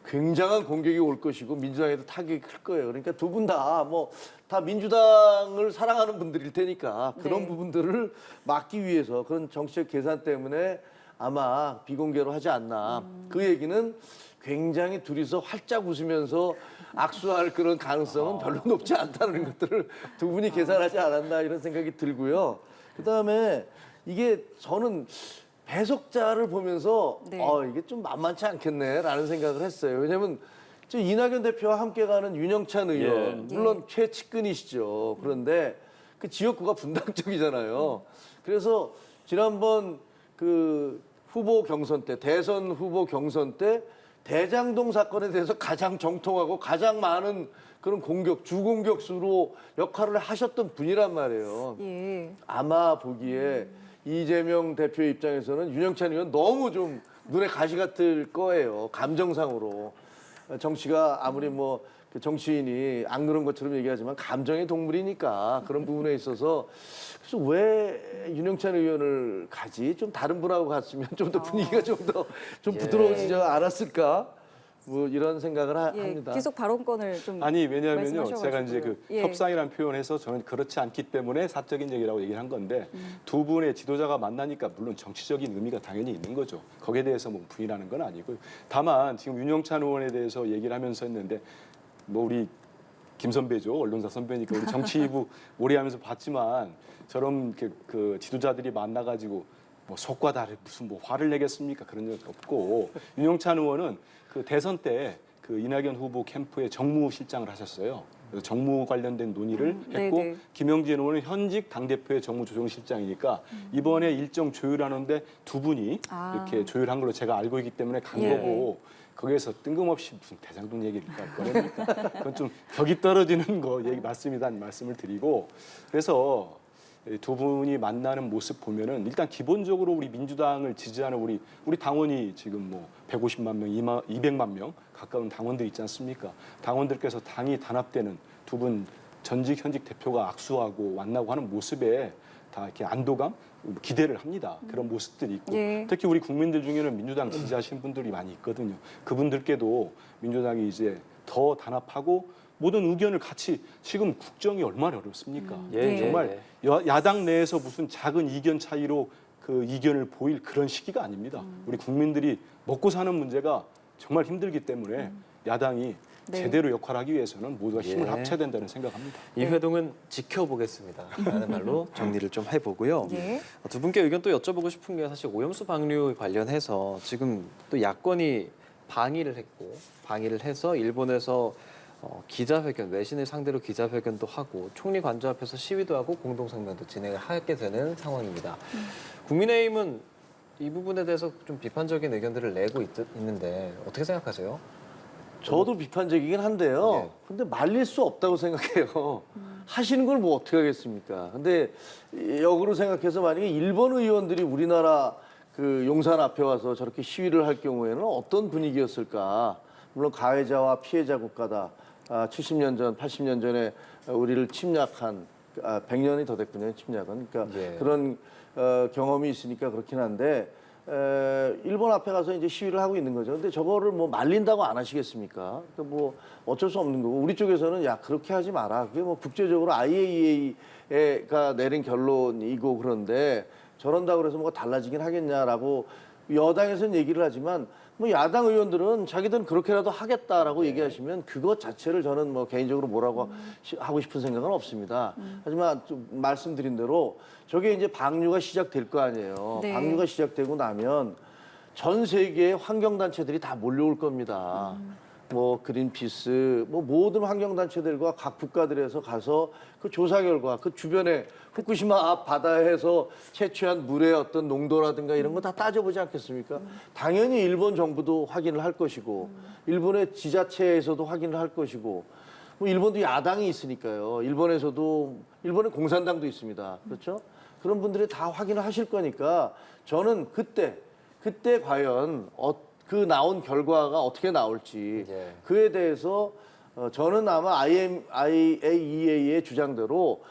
굉장한 공격이 올 것이고 민주당에도 타격이 클 거예요. 그러니까 두 분 다 뭐 다 민주당을 사랑하는 분들일 테니까 그런 네. 부분들을 막기 위해서 그런 정치적 계산 때문에 아마 비공개로 하지 않나. 그 얘기는 굉장히 둘이서 활짝 웃으면서 악수할 그런 가능성은 별로 높지 않다는 것들을 두 분이 계산하지 않았나 이런 생각이 들고요. 그다음에 이게 저는 배석자를 보면서 네. 이게 좀 만만치 않겠네라는 생각을 했어요. 왜냐하면 저 이낙연 대표와 함께 가는 윤영찬 의원 예. 물론 최측근이시죠. 그런데 그 그 지역구가 분당적이잖아요. 그래서 지난번 그 후보 경선 때, 대선 후보 경선 때 대장동 사건에 대해서 가장 정통하고 가장 많은 그런 주공격수로 역할을 하셨던 분이란 말이에요. 예. 아마 보기에 이재명 대표 입장에서는 윤영찬 의원 너무 좀 눈에 가시 같을 거예요. 감정상으로. 정치가 아무리 뭐 그 정치인이 안 그런 것처럼 얘기하지만 감정의 동물이니까 그런 부분에 있어서 그래서 왜 윤영찬 의원을 가지? 좀 다른 분하고 갔으면 좀 더 분위기가 좀 더 좀 부드러워지지 않았을까? 뭐 이런 생각을 예, 합니다. 계속 발언권을 좀 아니 왜냐하면요, 말씀하셔가지고요. 제가 이제 그 예. 협상이라는 표현에서 저는 그렇지 않기 때문에 사적인 얘기라고 얘기를 한 건데 두 분의 지도자가 만나니까 물론 정치적인 의미가 당연히 있는 거죠. 거기에 대해서 뭐 부인하는 건 아니고요. 다만 지금 윤영찬 의원에 대해서 얘기를 하면서 했는데 뭐 우리 김 선배죠, 언론사 선배니까 우리 정치부 오래 하면서 봤지만 저런 그 지도자들이 만나가지고 뭐 속과 다를 무슨 뭐 화를 내겠습니까? 그런 적 없고 윤영찬 의원은 그 대선 때 그 이낙연 후보 캠프에 정무실장을 하셨어요. 그래서 정무 관련된 논의를 했고 네네. 김영진 의원은 현직 당대표의 정무조정실장이니까 이번에 일정 조율하는데 두 분이 아. 이렇게 조율한 걸로 제가 알고 있기 때문에 간 예. 거고 거기에서 뜬금없이 무슨 대장동 얘기를 꺼냅니까? 그건 좀 격이 떨어지는 거 얘기 말씀이란 말씀을 드리고 그래서 두 분이 만나는 모습 보면은 일단 기본적으로 우리 민주당을 지지하는 우리 당원이 지금 뭐 150만 명, 200만 명 가까운 당원들 있지 않습니까? 당원들께서 당이 단합되는 두 분 전직 현직 대표가 악수하고 만나고 하는 모습에 다 이렇게 안도감, 기대를 합니다. 그런 모습들이 있고 예. 특히 우리 국민들 중에는 민주당 지지하시는 분들이 많이 있거든요. 그분들께도 민주당이 이제 더 단합하고 모든 의견을 같이 지금 국정이 얼마나 어렵습니까? 예, 정말 야당 내에서 무슨 작은 이견 차이로 그 이견을 보일 그런 시기가 아닙니다. 우리 국민들이 먹고 사는 문제가 정말 힘들기 때문에 야당이 네. 제대로 역할하기 위해서는 모두가 힘을 예. 합쳐야 된다는 생각합니다. 이 회동은 지켜보겠습니다. 라는 말로 정리를 좀 해보고요. 예. 두 분께 의견 또 여쭤보고 싶은 게 사실 오염수 방류 관련해서 지금 또 야권이 방위를 해서 일본에서 기자회견, 외신을 상대로 기자회견도 하고 총리 관저 앞에서 시위도 하고 공동성명도 진행을 하게 되는 상황입니다. 국민의힘은 이 부분에 대해서 좀 비판적인 의견들을 내고 있는데 어떻게 생각하세요? 저도 비판적이긴 한데요. 예. 근데 말릴 수 없다고 생각해요. 하시는 걸 뭐 어떻게 하겠습니까? 근데 역으로 생각해서 만약에 일본 의원들이 우리나라 그 용산 앞에 와서 저렇게 시위를 할 경우에는 어떤 분위기였을까? 물론 가해자와 피해자 국가다. 70년 전, 80년 전에 우리를 침략한 100년이 더 됐군요. 침략은. 그러니까 예. 그런 경험이 있으니까 그렇긴 한데 일본 앞에 가서 이제 시위를 하고 있는 거죠. 근데 저거를 뭐 말린다고 안 하시겠습니까? 그러니까 뭐 어쩔 수 없는 거고 우리 쪽에서는 야 그렇게 하지 마라. 그게 뭐 국제적으로 IAEA가 내린 결론이고 그런데 저런다고 그래서 뭐가 달라지긴 하겠냐라고 여당에서는 얘기를 하지만 뭐 야당 의원들은 자기들은 그렇게라도 하겠다라고 얘기하시면 그것 자체를 저는 뭐 개인적으로 뭐라고 하고 싶은 생각은 없습니다. 하지만 좀 말씀드린 대로 저게 이제 방류가 시작될 거 아니에요. 네. 방류가 시작되고 나면 전 세계의 환경단체들이 다 몰려올 겁니다. 뭐 그린피스, 뭐 모든 환경단체들과 각 국가들에서 가서 그 조사 결과 그 주변에 후쿠시마 앞 바다에서 채취한 물의 어떤 농도라든가 이런 거 다 따져보지 않겠습니까? 당연히 일본 정부도 확인을 할 것이고 일본의 지자체에서도 확인을 할 것이고 뭐 일본도 야당이 있으니까요. 일본의 공산당도 있습니다. 그렇죠? 그런 분들이 다 확인을 하실 거니까 저는 그때 과연 그 나온 결과가 어떻게 나올지 예. 그에 대해서 저는 아마 IAEA의 주장대로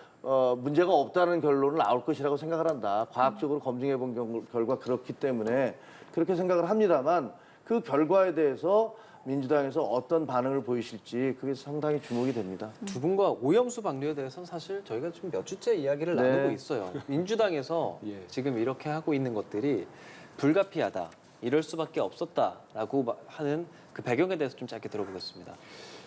문제가 없다는 결론을 나올 것이라고 생각을 한다. 과학적으로 검증해 본 결과 그렇기 때문에 그렇게 생각을 합니다만 그 결과에 대해서 민주당에서 어떤 반응을 보이실지 그게 상당히 주목이 됩니다. 두 분과 오염수 방류에 대해서는 사실 저희가 지금 몇 주째 이야기를 네. 나누고 있어요. 민주당에서 예. 지금 이렇게 하고 있는 것들이 불가피하다, 이럴 수밖에 없었다라고 하는 그 배경에 대해서 좀 짧게 들어보겠습니다.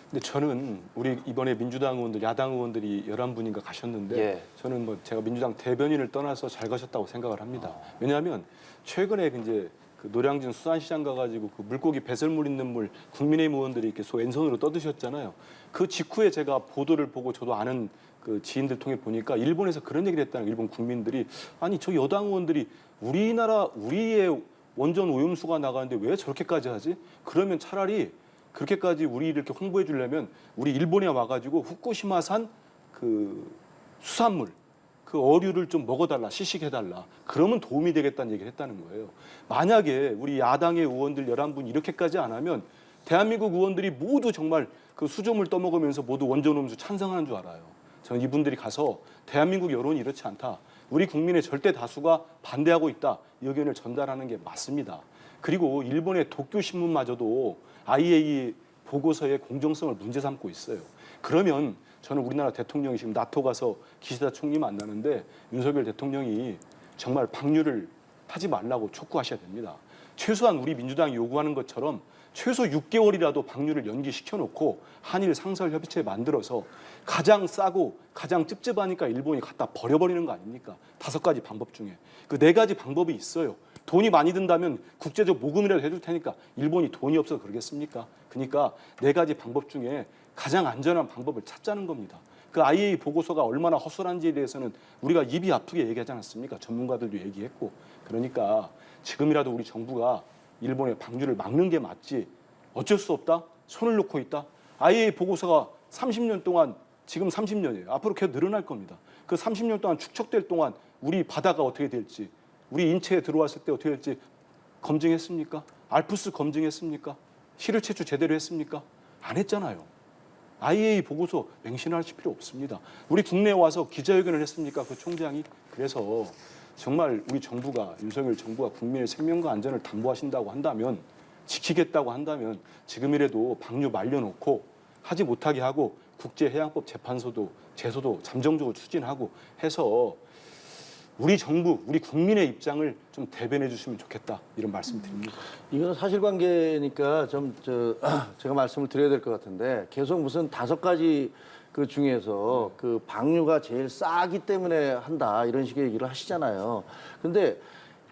근데 저는 우리 이번에 민주당 의원들, 야당 의원들이 11분인가 가셨는데 예. 저는 뭐 제가 민주당 대변인을 떠나서 잘 가셨다고 생각을 합니다. 왜냐하면 최근에 이제 그 노량진 수산시장 가가지고 그 물고기 배설물 있는 물 국민의힘 의원들이 이렇게 왼손으로 떠드셨잖아요. 그 직후에 제가 보도를 보고 저도 아는 그 그 지인들 통해 보니까 일본에서 그런 얘기를 했다는 거예요. 일본 국민들이 아니 저 여당 의원들이 우리의 원전 오염수가 나가는데 왜 저렇게까지 하지? 그러면 차라리 그렇게까지 우리 이렇게 홍보해 주려면 우리 일본에 와가지고 후쿠시마산 그 수산물 그 어류를 좀 먹어달라, 시식해달라. 그러면 도움이 되겠다는 얘기를 했다는 거예요. 만약에 우리 야당의 의원들 11분 이렇게까지 안 하면 대한민국 의원들이 모두 정말 그 수조물 떠먹으면서 모두 원전오염수 찬성하는 줄 알아요. 저는 이분들이 가서 대한민국 여론이 이렇지 않다. 우리 국민의 절대 다수가 반대하고 있다. 이 의견을 전달하는 게 맞습니다. 그리고 일본의 도쿄신문마저도 IAEA 보고서의 공정성을 문제 삼고 있어요. 그러면 저는 우리나라 대통령이 지금 나토 가서 기시다 총리 만나는데 윤석열 대통령이 정말 방류를 하지 말라고 촉구하셔야 됩니다. 최소한 우리 민주당이 요구하는 것처럼 최소 6개월이라도 방류를 연기시켜 놓고 한일 상설협의체 만들어서 가장 싸고 가장 찝찝하니까 일본이 갖다 버려버리는 거 아닙니까? 5가지 방법 중에. 그 4가지 방법이 있어요. 돈이 많이 든다면 국제적 모금이라도 해줄 테니까 일본이 돈이 없어서 그러겠습니까? 그러니까 4가지 방법 중에 가장 안전한 방법을 찾자는 겁니다. 그 IAEA 보고서가 얼마나 허술한지에 대해서는 우리가 입이 아프게 얘기하지 않았습니까? 전문가들도 얘기했고. 그러니까 지금이라도 우리 정부가 일본의 방류를 막는 게 맞지 어쩔 수 없다? 손을 놓고 있다? IAEA 보고서가 30년 동안 지금 30년이에요. 앞으로 계속 늘어날 겁니다. 그 30년 동안 축적될 동안 우리 바다가 어떻게 될지 우리 인체에 들어왔을 때 어떻게 될지 검증했습니까? 알프스 검증했습니까? 시료 채취 제대로 했습니까? 안 했잖아요. IAEA 보고서 맹신하실 필요 없습니다. 우리 국내에 와서 기자회견을 했습니까? 그 총장이. 그래서 정말 우리 정부가 윤석열 정부가 국민의 생명과 안전을 담보하신다고 한다면 지키겠다고 한다면 지금이라도 방류 말려놓고 하지 못하게 하고 국제해양법 재판소도 제소도 잠정적으로 추진하고 해서 우리 정부, 우리 국민의 입장을 좀 대변해 주시면 좋겠다 이런 말씀 드립니다. 이거는 사실관계니까 제가 말씀을 드려야 될 것 같은데 계속 무슨 5가지 그 중에서 그 방류가 제일 싸기 때문에 한다 이런 식의 얘기를 하시잖아요. 근데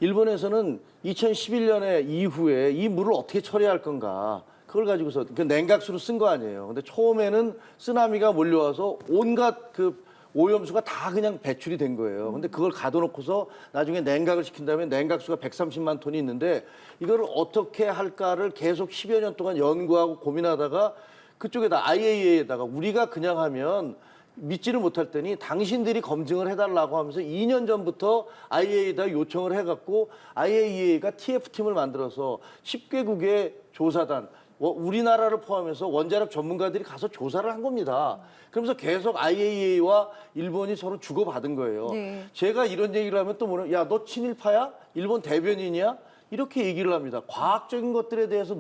일본에서는 2011년에 이후에 이 물을 어떻게 처리할 건가 그걸 가지고서 그 냉각수로 쓴 거 아니에요. 근데 처음에는 쓰나미가 몰려와서 온갖 그 오염수가 다 그냥 배출이 된 거예요. 근데 그걸 가둬놓고서 나중에 냉각을 시킨 다음에 냉각수가 130만 톤이 있는데 이걸 어떻게 할까를 계속 10여 년 동안 연구하고 고민하다가 그쪽에다 IAEA에다가 우리가 그냥 하면 믿지를 못할 때니 당신들이 검증을 해달라고 하면서 2년 전부터 IAEA에다 요청을 해갖고 IAEA가 TF팀을 만들어서 10개국의 조사단 우리나라를 포함해서 원자력 전문가들이 가서 조사를 한 겁니다. 그러면서 계속 IAEA와 일본이 서로 주고받은 거예요. 네. 제가 이런 얘기를 하면 또 뭐냐, 야, 너 친일파야? 일본 대변인이야? 이렇게 얘기를 합니다. 과학적인 것들에 대해서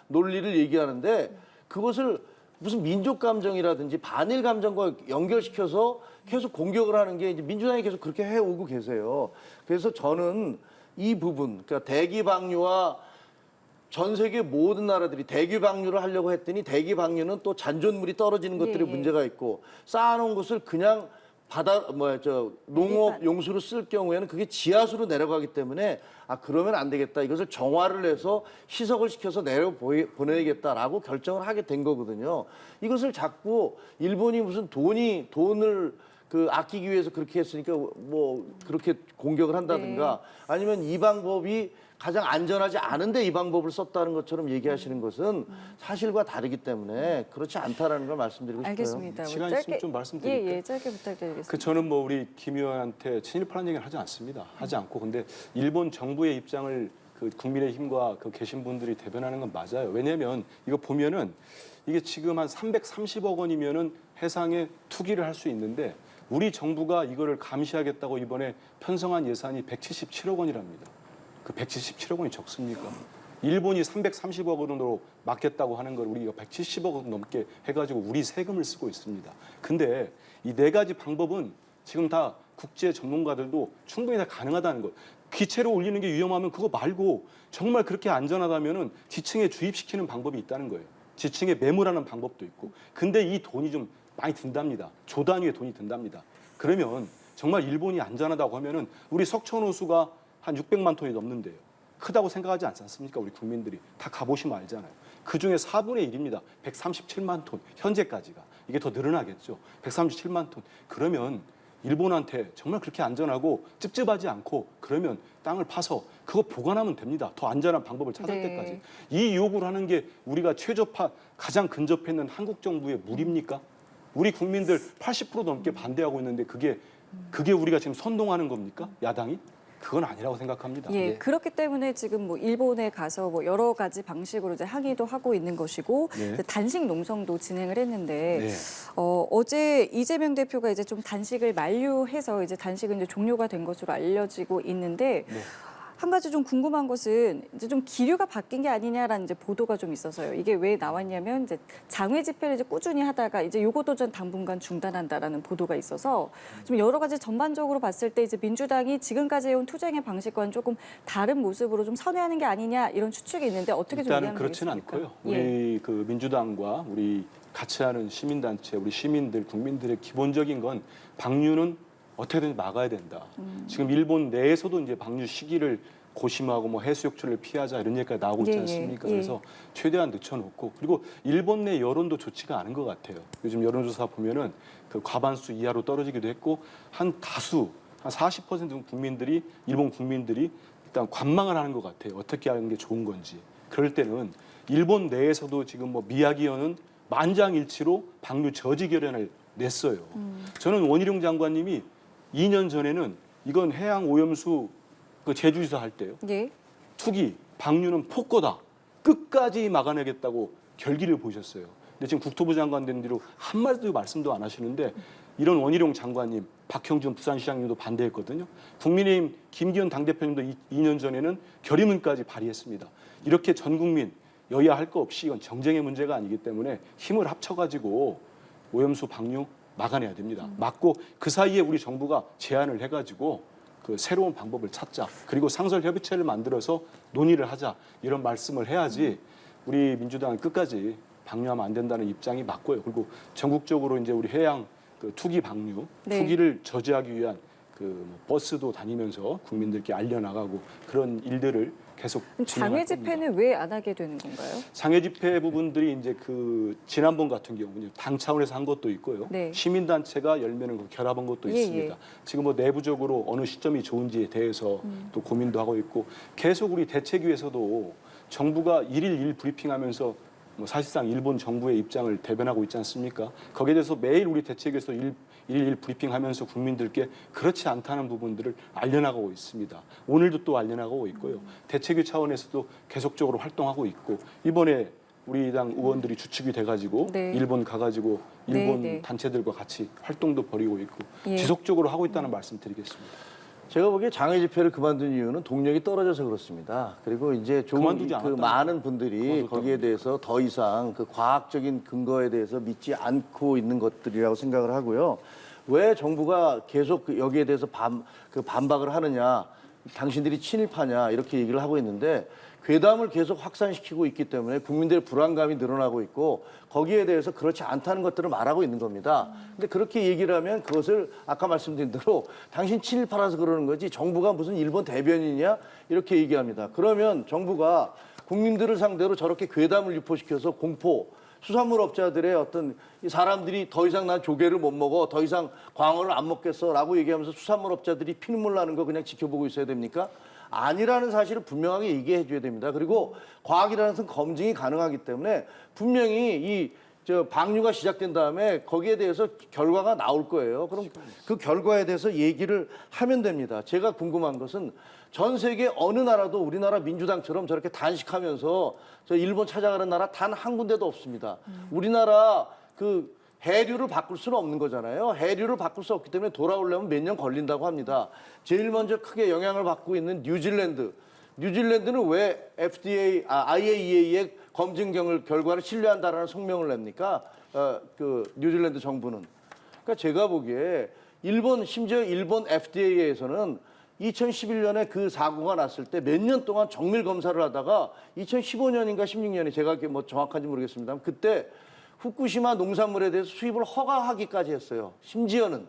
논리를 얘기하는데 그것을 무슨 민족 감정이라든지 반일 감정과 연결시켜서 계속 공격을 하는 게 이제 민주당이 계속 그렇게 해오고 계세요. 그래서 저는 이 부분, 그러니까 대기 방류와 전 세계 모든 나라들이 대기 방류를 하려고 했더니 대기 방류는 또 잔존물이 떨어지는 것들이 문제가 있고 쌓아놓은 것을 그냥 농업 용수로 쓸 경우에는 그게 지하수로 내려가기 때문에 그러면 안 되겠다. 이것을 정화를 해서 희석을 시켜서 보내야겠다라고 결정을 하게 된 거거든요. 이것을 자꾸 일본이 무슨 돈을 그 아끼기 위해서 그렇게 했으니까 뭐 그렇게 공격을 한다든가 아니면 이 방법이 가장 안전하지 않은데 이 방법을 썼다는 것처럼 얘기하시는 것은 사실과 다르기 때문에 그렇지 않다라는 걸 말씀드리고 싶어요. 알겠습니다. 시간 짧게- 있으면 좀 말씀드릴게요. 예, 짧게 부탁드리겠습니다. 그 저는 뭐 우리 김 의원한테 친일파라는 얘기를 하지 않습니다. 하지 않고 근데 일본 정부의 입장을 그 국민의힘과 그 계신 분들이 대변하는 건 맞아요. 왜냐하면 이거 보면은 이게 지금 한 330억 원이면은 해상에 투기를 할 수 있는데 우리 정부가 이거를 감시하겠다고 이번에 편성한 예산이 177억 원이랍니다. 그 177억 원이 적습니까? 일본이 330억 원으로 막겠다고 하는 걸 우리가 170억 원 넘게 해가지고 우리 세금을 쓰고 있습니다. 근데 이 4가지 방법은 지금 다 국제 전문가들도 충분히 다 가능하다는 것. 기체로 올리는 게 위험하면 그거 말고 정말 그렇게 안전하다면은 지층에 주입시키는 방법이 있다는 거예요. 지층에 매물하는 방법도 있고. 근데 이 돈이 좀 많이 든답니다. 조 단위의 돈이 든답니다. 그러면 정말 일본이 안전하다고 하면은 우리 석촌호수가 한 600만 톤이 넘는데요. 크다고 생각하지 않지 않습니까? 우리 국민들이 다 가보시면 알잖아요. 그중에 4분의 1입니다. 137만 톤 현재까지가. 이게 더 늘어나겠죠. 137만 톤. 그러면 일본한테 정말 그렇게 안전하고 찝찝하지 않고 그러면 땅을 파서 그거 보관하면 됩니다. 더 안전한 방법을 찾을 네. 때까지. 이 요구를 하는 게 우리가 최저파 가장 근접해 있는 한국 정부의 무리입니까? 우리 국민들 80% 넘게 반대하고 있는데 그게 우리가 지금 선동하는 겁니까? 야당이? 그건 아니라고 생각합니다. 예, 그렇기 때문에 지금 뭐 일본에 가서 뭐 여러 가지 방식으로 이제 항의도 하고 있는 것이고 네. 이제 단식 농성도 진행을 했는데 네. 어제 이재명 대표가 이제 좀 단식을 만류해서 이제 단식은 이제 종료가 된 것으로 알려지고 있는데 네. 한 가지 좀 궁금한 것은 이제 좀 기류가 바뀐 게 아니냐라는 이제 보도가 좀 있어서요. 이게 왜 나왔냐면 이제 장외 집회를 이제 꾸준히 하다가 이제 요거 도전 당분간 중단한다라는 보도가 있어서 좀 여러 가지 전반적으로 봤을 때 이제 민주당이 지금까지 해온 투쟁의 방식과는 조금 다른 모습으로 좀 선회하는 게 아니냐 이런 추측이 있는데 어떻게 좀 일단은 이해하면 그렇지는 되겠습니까? 않고요. 예. 우리 그 민주당과 우리 같이 하는 시민단체, 우리 시민들, 국민들의 기본적인 건 방류는 어떻게든 막아야 된다. 지금 일본 내에서도 이제 방류 시기를 고심하고 뭐 해수욕철을 피하자 이런 얘기가 나오고 있지 예, 않습니까? 예. 그래서 최대한 늦춰놓고 그리고 일본 내 여론도 좋지가 않은 것 같아요. 요즘 여론조사 보면은 그 과반수 이하로 떨어지기도 했고 한 다수 한 40% 국민들이 일본 국민들이 일단 관망을 하는 것 같아요. 어떻게 하는 게 좋은 건지. 그럴 때는 일본 내에서도 지금 뭐 미야기현은 만장일치로 방류 저지 결연을 냈어요. 저는 원희룡 장관님이 2년 전에는 이건 해양 오염수 그 제주에서 할 때요. 예. 투기, 방류는 폭거다. 끝까지 막아내겠다고 결기를 보이셨어요. 근데 지금 국토부 장관 된 뒤로 한마디도 말씀도 안 하시는데 이런 원희룡 장관님, 박형준 부산시장님도 반대했거든요. 국민의힘 김기현 당대표님도 2년 전에는 결의문까지 발의했습니다. 이렇게 전 국민 여야 할 거 없이 이건 정쟁의 문제가 아니기 때문에 힘을 합쳐가지고 오염수 방류 막아내야 됩니다. 막고 그 사이에 우리 정부가 제안을 해가지고 그 새로운 방법을 찾자. 그리고 상설협의체를 만들어서 논의를 하자. 이런 말씀을 해야지 우리 민주당은 끝까지 방류하면 안 된다는 입장이 맞고요. 그리고 전국적으로 이제 우리 해양 그 투기 방류, 네. 투기를 저지하기 위한 그 버스도 다니면서 국민들께 알려나가고 그런 일들을 계속 장외 진행할 겁니다. 집회는 왜 안 하게 되는 건가요? 장외 집회 부분들이 이제 그 지난번 같은 경우 당 차원에서 한 것도 있고요. 네. 시민단체가 열면은 그 결합한 것도 예, 있습니다. 예. 지금 뭐 내부적으로 어느 시점이 좋은지에 대해서 또 고민도 하고 있고 계속 우리 대책위에서도 정부가 일일 브리핑하면서 뭐 사실상 일본 정부의 입장을 대변하고 있지 않습니까? 거기에 대해서 매일 우리 대책위에서 일일 브리핑하면서 국민들께 그렇지 않다는 부분들을 알려나가고 있습니다. 오늘도 또 알려나가고 있고요. 대책위 차원에서도 계속적으로 활동하고 있고 이번에 우리 당 의원들이 주축이 돼가지고 네. 일본 가가지고 일본 네, 네. 단체들과 같이 활동도 벌이고 있고 예. 지속적으로 하고 있다는 말씀 드리겠습니다. 제가 보기에 장외 집회를 그만둔 이유는 동력이 떨어져서 그렇습니다. 그리고 이제 좀 그만두지 그 않았다는 많은 분들이 그만뒀다는 거기에 대해서 더 이상 그 과학적인 근거에 대해서 믿지 않고 있는 것들이라고 생각을 하고요. 왜 정부가 계속 여기에 대해서 반박을 하느냐, 당신들이 친일파냐 이렇게 얘기를 하고 있는데 괴담을 계속 확산시키고 있기 때문에 국민들의 불안감이 늘어나고 있고 거기에 대해서 그렇지 않다는 것들을 말하고 있는 겁니다. 근데 그렇게 얘기를 하면 그것을 아까 말씀드린 대로 당신 친일파라서 그러는 거지 정부가 무슨 일본 대변인이냐 이렇게 얘기합니다. 그러면 정부가 국민들을 상대로 저렇게 괴담을 유포시켜서 공포, 수산물 업자들의 어떤 이 사람들이 더 이상 난 조개를 못 먹어, 더 이상 광어를 안 먹겠어라고 얘기하면서 수산물 업자들이 피눈물 나는 거 그냥 지켜보고 있어야 됩니까? 아니라는 사실을 분명하게 얘기해 줘야 됩니다. 그리고 과학이라는 것은 검증이 가능하기 때문에 분명히 방류가 시작된 다음에 거기에 대해서 결과가 나올 거예요. 그럼 그 결과에 대해서 얘기를 하면 됩니다. 제가 궁금한 것은 전 세계 어느 나라도 우리나라 민주당처럼 저렇게 단식하면서 저 일본 찾아가는 나라 단 한 군데도 없습니다. 우리나라 그 해류를 바꿀 수는 없는 거잖아요. 해류를 바꿀 수 없기 때문에 돌아오려면 몇 년 걸린다고 합니다. 제일 먼저 크게 영향을 받고 있는 뉴질랜드. 뉴질랜드는 왜 IAEA의 검증 결과를 신뢰한다라는 성명을 냅니까? 그 뉴질랜드 정부는. 그러니까 제가 보기에 심지어 일본 FDA에서는 2011년에 그 사고가 났을 때 몇 년 동안 정밀 검사를 하다가 2015년인가 16년에 제가 뭐 정확한지 모르겠습니다만 그때 후쿠시마 농산물에 대해서 수입을 허가하기까지 했어요. 심지어는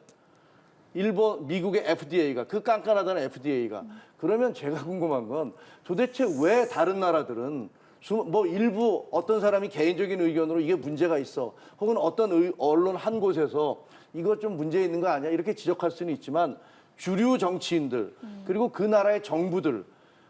미국의 FDA가 그 깐깐하다는 FDA가 그러면 제가 궁금한 건 도대체 왜 다른 나라들은 뭐 일부 어떤 사람이 개인적인 의견으로 이게 문제가 있어. 혹은 어떤 언론 한 곳에서 이거 좀 문제 있는 거 아니야? 이렇게 지적할 수는 있지만 주류 정치인들 그리고 그 나라의 정부들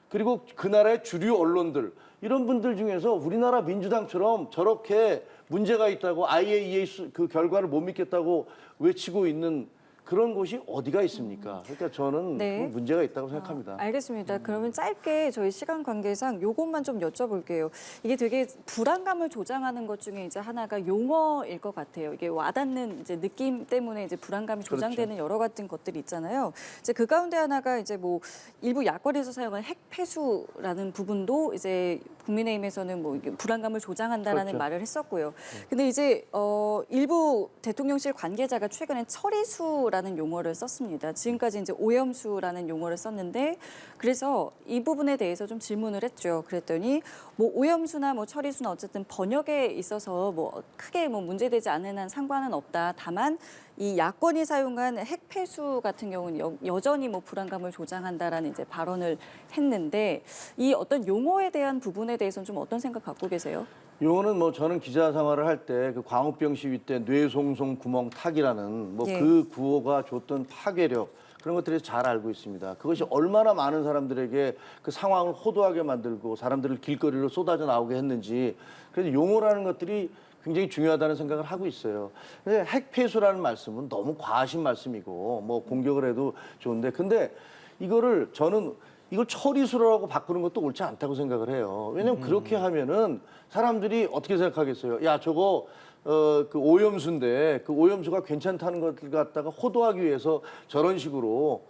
그리고 그 나라의 주류 언론들 이런 분들 중에서 우리나라 민주당처럼 저렇게 문제가 있다고 IAEA 그 결과를 못 믿겠다고 외치고 있는 그런 곳이 어디가 있습니까? 그러니까 저는 네. 그 문제가 있다고 생각합니다. 알겠습니다. 그러면 짧게 저희 시간 관계상 요것만 좀 여쭤볼게요. 이게 되게 불안감을 조장하는 것 중에 이제 하나가 용어일 것 같아요. 이게 와닿는 이제 느낌 때문에 이제 불안감이 조장되는 여러 같은 것들이 있잖아요. 이제 그 가운데 하나가 이제 뭐 일부 야권에서 사용하는 핵폐수라는 부분도 이제 국민의힘에서는 뭐 이게 불안감을 조장한다라는 그렇죠. 말을 했었고요. 근데 이제 일부 대통령실 관계자가 최근에 처리수라는 용어를 썼습니다. 지금까지 이제 오염수라는 용어를 썼는데 그래서 이 부분에 대해서 좀 질문을 했죠. 그랬더니 뭐 오염수나 뭐 처리수나 어쨌든 번역에 있어서 뭐 크게 뭐 문제되지 않는 한 상관은 없다. 다만 이 야권이 사용한 핵폐수 같은 경우는 여전히 뭐 불안감을 조장한다라는 이제 발언을 했는데 이 어떤 용어에 대한 부분에 대해서는 좀 어떤 생각 갖고 계세요? 요거는 뭐 저는 기자 생활을 할 때 그 광우병 시위 때 뇌송송 구멍 탁이라는 뭐 예. 그 구호가 줬던 파괴력 그런 것들을 잘 알고 있습니다. 그것이 얼마나 많은 사람들에게 그 상황을 호도하게 만들고 사람들을 길거리로 쏟아져 나오게 했는지 그래서 용어라는 것들이 굉장히 중요하다는 생각을 하고 있어요. 근데 핵폐수라는 말씀은 너무 과하신 말씀이고 뭐 공격을 해도 좋은데 근데 이거를 저는 이걸 처리수라고 바꾸는 것도 옳지 않다고 생각을 해요. 왜냐하면 그렇게 하면은 사람들이 어떻게 생각하겠어요? 야 저거 그 오염수인데 그 오염수가 괜찮다는 것을 갖다가 호도하기 위해서 저런 식으로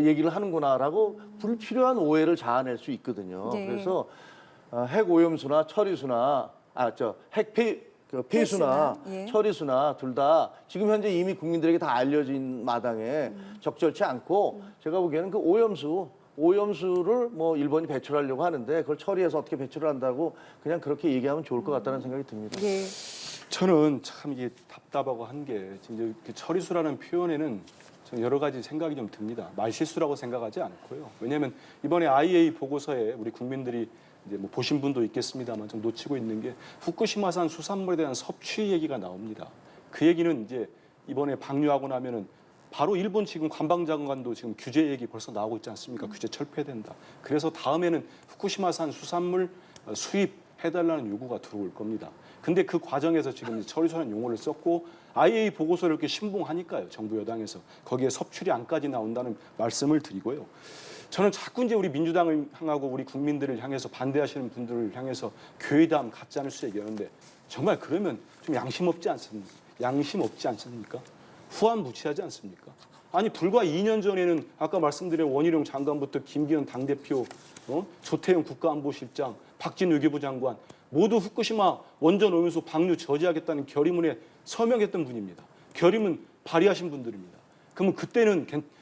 얘기를 하는구나라고 불필요한 오해를 자아낼 수 있거든요. 네. 그래서 핵 오염수나 처리수나 폐수나 폐수나, 예. 처리수나 둘 다 지금 현재 이미 국민들에게 다 알려진 마당에 적절치 않고 제가 보기에는 그 오염수를 뭐 일본이 배출하려고 하는데 그걸 처리해서 어떻게 배출을 한다고 그냥 그렇게 얘기하면 좋을 것 같다는 생각이 듭니다. 예. 저는 참 이게 답답하고 한 게 이제 그 처리수라는 표현에는 저는 여러 가지 생각이 좀 듭니다. 말실수라고 생각하지 않고요. 왜냐하면 이번에 IAEA 보고서에 우리 국민들이 이제 뭐 보신 분도 있겠습니다만 좀 놓치고 있는 게 후쿠시마산 수산물에 대한 섭취 얘기가 나옵니다. 그 얘기는 이제 이번에 방류하고 나면은 바로 일본 지금 관방장관도 지금 규제 얘기 벌써 나오고 있지 않습니까? 규제 철폐된다. 그래서 다음에는 후쿠시마산 수산물 수입해달라는 요구가 들어올 겁니다. 근데 그 과정에서 지금 처리수라는 용어를 썼고 IAEA 보고서를 이렇게 신봉하니까요. 정부 여당에서 거기에 섭취량까지 나온다는 말씀을 드리고요. 저는 자꾸 이제 우리 민주당을 향하고 우리 국민들을 향해서 반대하시는 분들을 향해서 괴담, 가짜뉴스 얘기하는데 정말 그러면 좀 양심 없지 않습니까? 양심 없지 않습니까? 후한무치하지 않습니까? 아니 불과 2년 전에는 아까 말씀드린 원희룡 장관부터 김기현 당대표, 조태용 국가안보실장, 박진 외교부 장관 모두 후쿠시마 원전 오염수 방류 저지하겠다는 결의문에 서명했던 분입니다. 결의문 발의하신 분들입니다. 그러면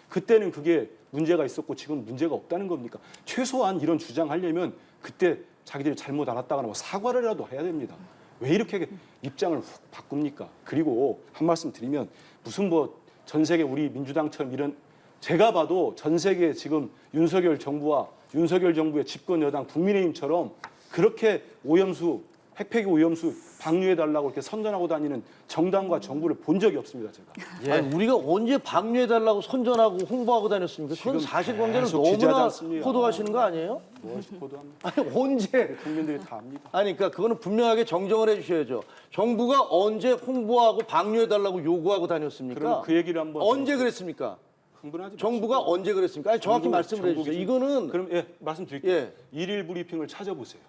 그때는 그게 문제가 있었고 지금 문제가 없다는 겁니까? 최소한 이런 주장하려면 그때 자기들이 잘못 알았다거나 뭐 사과를라도 해야 됩니다. 왜 이렇게 입장을 훅 바꿉니까? 그리고 한 말씀 드리면 무슨 뭐 전 세계 우리 민주당처럼 이런 제가 봐도 전 세계 지금 윤석열 정부의 집권 여당 국민의힘처럼 그렇게 오염수 핵폐기 오염수 방류해달라고 이렇게 선전하고 다니는 정당과 정부를 본 적이 없습니다, 제가. 아니, 우리가 언제 방류해달라고 선전하고 홍보하고 다녔습니까? 그건 지금 사실관계를 계속 취재하지 너무나 않습니까? 호도하시는 거 아니에요? 무엇이 보도합니까? 아니 언제? 국민들이 다 압니다. 아니 그러니까 그거는 분명하게 정정을 해주셔야죠. 정부가 언제 홍보하고 방류해달라고 요구하고 다녔습니까? 그럼 그 얘기를 한번 언제 그랬습니까? 흥분하지 정부가 마시고. 언제 그랬습니까? 아니 정확히 말씀을 해주세요. 이거는 그럼 말씀드릴게요. 예. 일일 브리핑을 찾아보세요.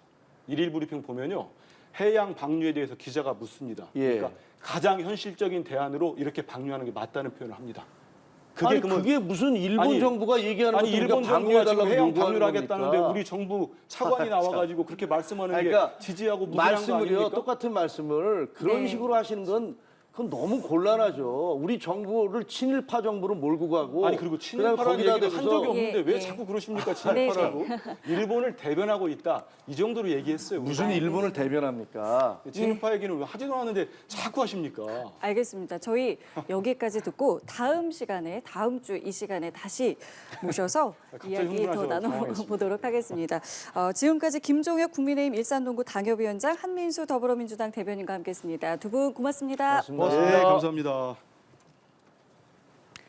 일일 브리핑 보면요. 해양 방류에 대해서 기자가 묻습니다. 예. 그러니까 가장 현실적인 대안으로 이렇게 방류하는 게 맞다는 표현을 합니다. 그게 무슨 일본 아니, 정부가 얘기하는 것도 일본 우리가 정부가 지금 방류해달라고 해양 요구하는 방류를 하겠다는데 겁니까? 우리 정부 차관이 나와가지고 그렇게 말씀하는 그러니까 게 지지하고 무시한 거 말씀을요 아닙니까? 똑같은 말씀을 그런 네. 식으로 하시는 건 그건 너무 곤란하죠. 우리 정부를 친일파 정부로 몰고 가고 아니 그리고 그다음에 친일파라는 거기다 얘기를 한 적이 대고서 없는데 예, 왜 예. 자꾸 그러십니까? 친일파라고. 일본을 대변하고 있다. 이 정도로 얘기했어요. 무슨 일본을 대변합니까? 친일파 얘기는 왜 하지도 않았는데 자꾸 하십니까? 알겠습니다. 저희 여기까지 듣고 다음 시간에 다음 주 이 시간에 다시 모셔서 갑자기 이야기 더 흥분하셔서 나눠보도록 하겠습니다. 지금까지 김종혁 국민의힘 일산동구 당협위원장, 한민수 더불어민주당 대변인과 함께했습니다. 두 분 고맙습니다. 고맙습니다. 감사합니다.